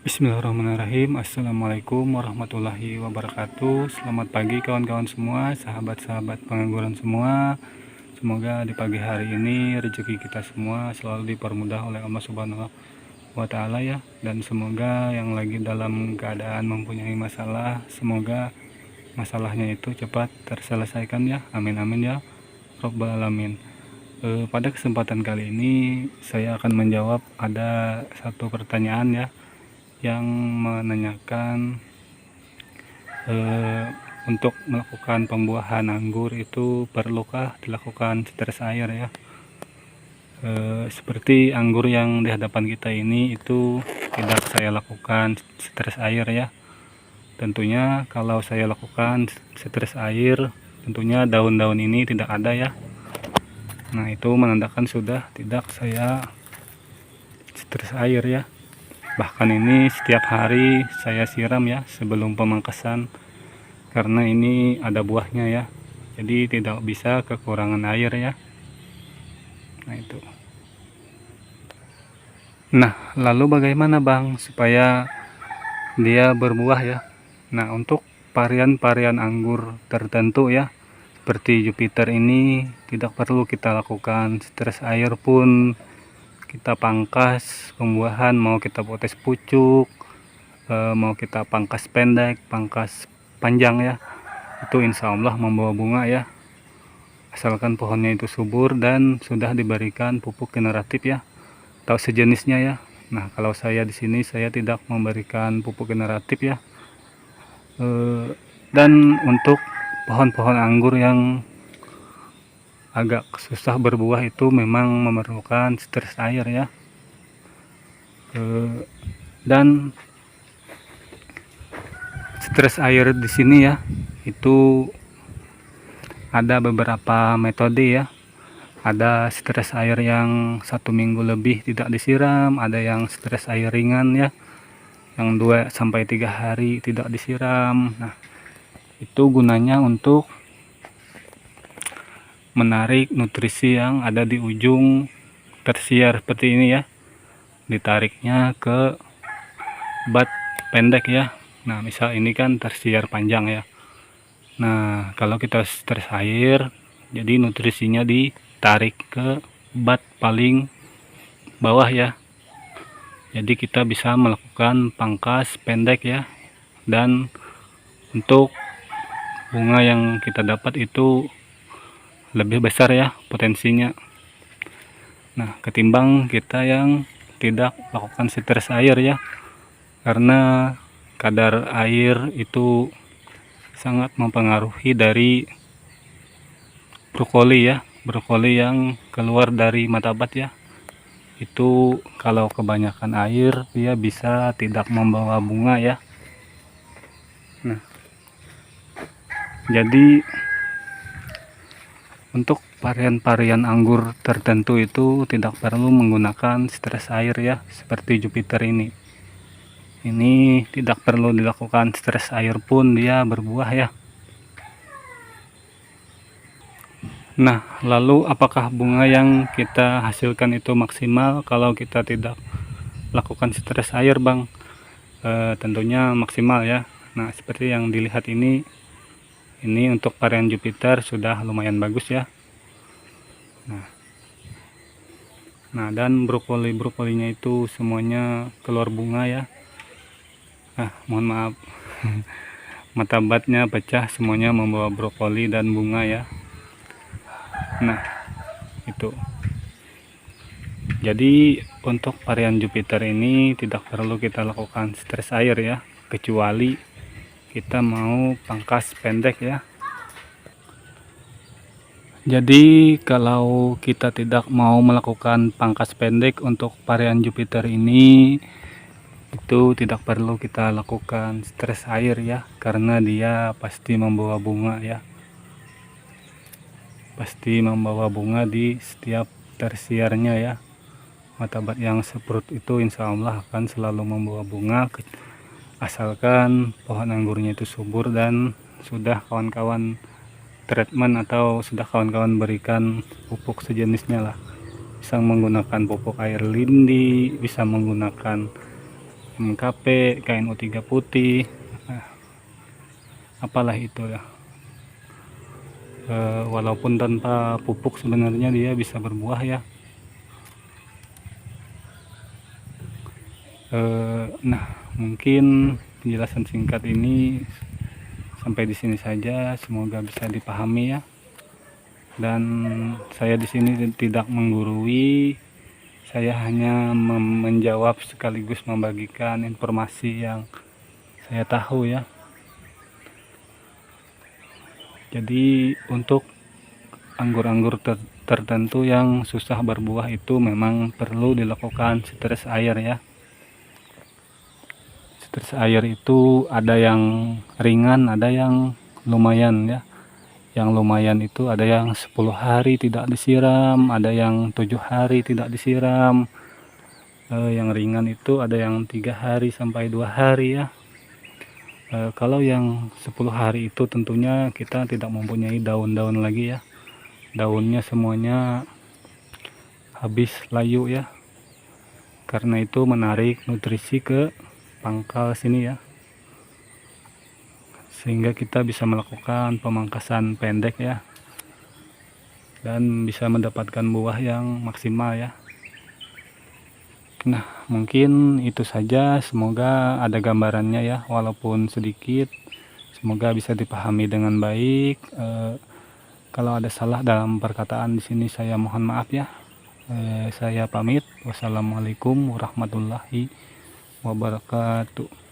Bismillahirrahmanirrahim. Assalamualaikum warahmatullahi wabarakatuh. Selamat pagi kawan-kawan semua, sahabat-sahabat pengangguran semua. Semoga di pagi hari ini rezeki kita semua selalu dipermudah oleh Allah Subhanahu wa Ta'ala ya. Dan semoga yang lagi dalam keadaan mempunyai masalah, semoga masalahnya itu cepat terselesaikan ya. Amin amin ya Rabbal alamin. Pada kesempatan kali ini saya akan menjawab ada satu pertanyaan ya, yang menanyakan untuk melakukan pembuahan anggur itu perlukah dilakukan setetes air ya. Seperti anggur yang di hadapan kita ini itu tidak saya lakukan setetes air ya. Tentunya kalau saya lakukan setetes air, tentunya daun-daun ini tidak ada ya. Nah, itu menandakan sudah tidak saya setetes air ya. Bahkan ini setiap hari saya siram ya sebelum pemangkasan, karena ini ada buahnya ya, jadi tidak bisa kekurangan air ya. Nah itu. Nah, lalu bagaimana Bang supaya dia berbuah ya? Nah, untuk varian-varian anggur tertentu ya, seperti Jupiter ini tidak perlu kita lakukan setetes air pun kita pangkas pembuahan, mau kita potes pucuk, mau kita pangkas pendek, pangkas panjang ya, itu insya Allah membawa bunga ya, asalkan pohonnya itu subur dan sudah diberikan pupuk generatif ya, atau sejenisnya ya. Nah, kalau saya di sini saya tidak memberikan pupuk generatif ya. Dan untuk pohon-pohon anggur yang agak susah berbuah itu memang memerlukan setetes air ya. Dan setetes air di sini ya, itu ada beberapa metode ya. Ada setetes air yang 1 minggu lebih tidak disiram, ada yang setetes air ringan ya, yang 2-3 hari tidak disiram. Nah, itu gunanya untuk menarik nutrisi yang ada di ujung tersier seperti ini ya, ditariknya ke bat pendek ya. Nah, misal ini kan tersier panjang ya. Nah, kalau kita setetes air, jadi nutrisinya ditarik ke bat paling bawah ya. Jadi kita bisa melakukan pangkas pendek ya, dan untuk bunga yang kita dapat itu lebih besar ya potensinya. Nah, ketimbang kita yang tidak lakukan setetes air ya, karena kadar air itu sangat mempengaruhi dari brokoli ya, brokoli yang keluar dari mata bat ya. Itu kalau kebanyakan air dia bisa tidak membawa bunga ya. Nah, jadi untuk varian-varian anggur tertentu itu tidak perlu menggunakan setetes air ya, seperti Jupiter ini. Ini tidak perlu dilakukan setetes air pun dia berbuah ya. Nah, lalu apakah bunga yang kita hasilkan itu maksimal kalau kita tidak lakukan setetes air Bang? Tentunya maksimal ya. Nah, seperti yang dilihat ini untuk varian Jupiter sudah lumayan bagus ya. Nah, dan brokolinya itu semuanya keluar bunga ya. Mohon maaf mata batnya pecah, semuanya membawa brokoli dan bunga ya. Nah, itu. Jadi untuk varian Jupiter ini tidak perlu kita lakukan setetes air ya, kecuali kita mau pangkas pendek ya. Jadi kalau kita tidak mau melakukan pangkas pendek untuk varian Jupiter ini, itu tidak perlu kita lakukan setetes air ya, karena dia pasti membawa bunga ya, pasti membawa bunga di setiap tersiernya ya. Mata bat yang seperti itu insya Allah akan selalu membawa bunga, asalkan pohon anggurnya itu subur dan sudah kawan-kawan treatment atau sudah kawan-kawan berikan pupuk sejenisnya lah. Bisa menggunakan pupuk air lindi, bisa menggunakan MKP, KNU3 putih, apalah itu ya. Walaupun tanpa pupuk sebenarnya dia bisa berbuah ya. Nah, mungkin penjelasan singkat ini sampai di sini saja, semoga bisa dipahami ya. Dan saya di sini tidak menggurui, saya hanya menjawab sekaligus membagikan informasi yang saya tahu ya. Jadi untuk anggur-anggur tertentu yang susah berbuah itu memang perlu dilakukan stres air ya. Stres air itu ada yang ringan, ada yang lumayan ya. Yang lumayan itu ada yang 10 hari tidak disiram, ada yang 7 hari tidak disiram. Yang ringan itu ada yang 3 hari sampai 2 hari ya. Kalau yang 10 hari itu tentunya kita tidak mempunyai daun-daun lagi ya. Daunnya semuanya habis layu ya. Karena itu menarik nutrisi ke pangkal sini ya. Sehingga kita bisa melakukan pemangkasan pendek ya, dan bisa mendapatkan buah yang maksimal ya. Nah, mungkin itu saja, semoga ada gambarannya ya, walaupun sedikit, semoga bisa dipahami dengan baik. Kalau ada salah dalam perkataan di sini saya mohon maaf ya. Saya pamit. Wassalamualaikum warahmatullahi wabarakatuh.